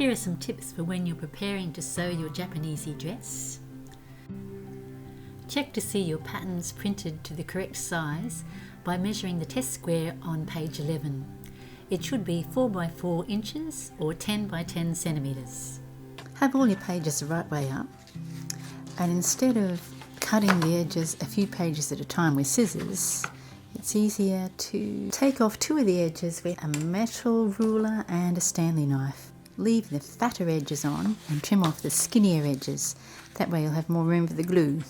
Here are some tips for when you're preparing to sew your Japaneasy dress. Check to see your patterns printed to the correct size by measuring the test square on page 11. It should be 4 by 4 inches or 10 by 10 centimetres. Have all your pages the right way up, and instead of cutting the edges a few pages at a time with scissors, it's easier to take off 2 of the edges with a metal ruler and a Stanley knife. Leave the fatter edges on and trim off the skinnier edges. That way you'll have more room for the glue.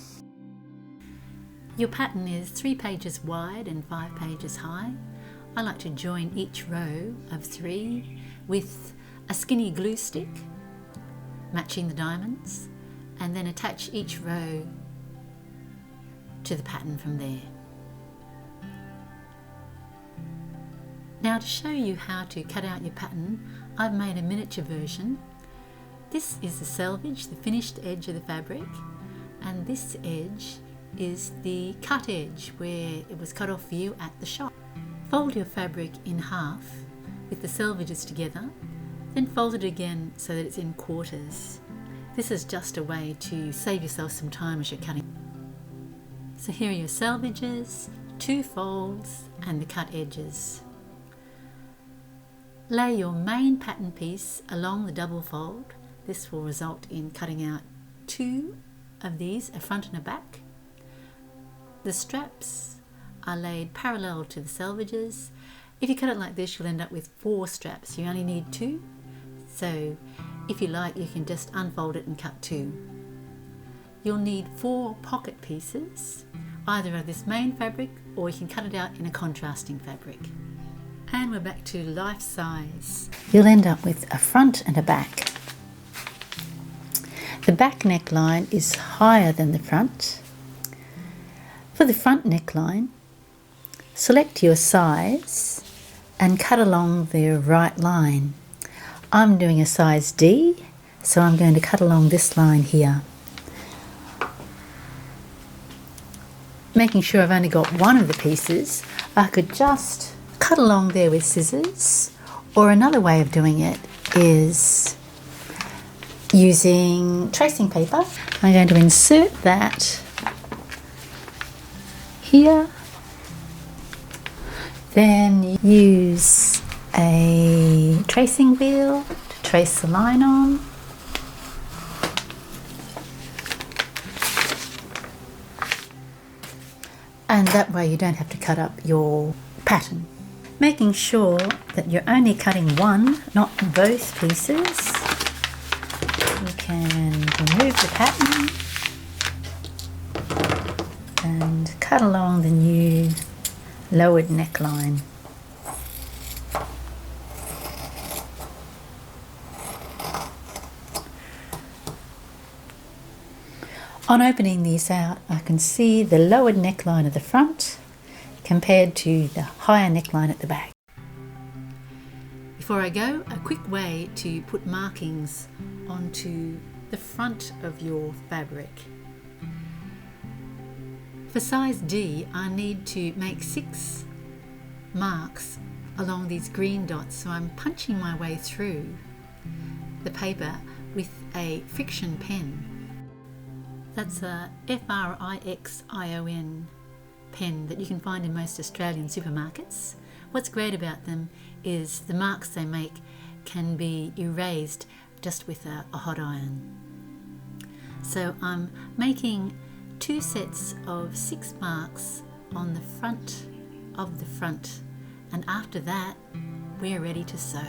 Your pattern is 3 pages wide and 5 pages high. I like to join each row of 3 with a skinny glue stick, matching the diamonds, and then attach each row to the pattern from there. Now, to show you how to cut out your pattern, I've made a miniature version. This is the selvage, the finished edge of the fabric, and this edge is the cut edge where it was cut off for you at the shop. Fold your fabric in half with the selvages together, then fold it again so that it's in quarters. This is just a way to save yourself some time as you're cutting. So here are your selvages, 2 folds and the cut edges. Lay your main pattern piece along the double fold. This will result in cutting out 2 of these, a front and a back. The straps are laid parallel to the selvages. If you cut it like this, you'll end up with 4 straps. You only need 2. So if you like, you can just unfold it and cut 2. You'll need 4 pocket pieces, either of this main fabric or you can cut it out in a contrasting fabric. And we're back to life size. You'll end up with a front and a back. The back neckline is higher than the front. For the front neckline, select your size and cut along the right line. I'm doing a size D, so I'm going to cut along this line here. Making sure I've only got one of the pieces, I could just cut along there with scissors, or another way of doing it is using tracing paper. I'm going to insert that here, then use a tracing wheel to trace the line on. And that way you don't have to cut up your pattern. Making sure that you're only cutting one, not both pieces. You can remove the pattern and cut along the new lowered neckline. On opening these out, I can see the lowered neckline at the front compared to the higher neckline at the back. Before I go, a quick way to put markings onto the front of your fabric. For size D, I need to make 6 marks along these green dots, so I'm punching my way through the paper with a Frixion pen. That's a Frixion pen that you can find in most Australian supermarkets. What's great about them is the marks they make can be erased just with a hot iron. So I'm making 2 sets of 6 marks on the front of the front, and after that we're ready to sew.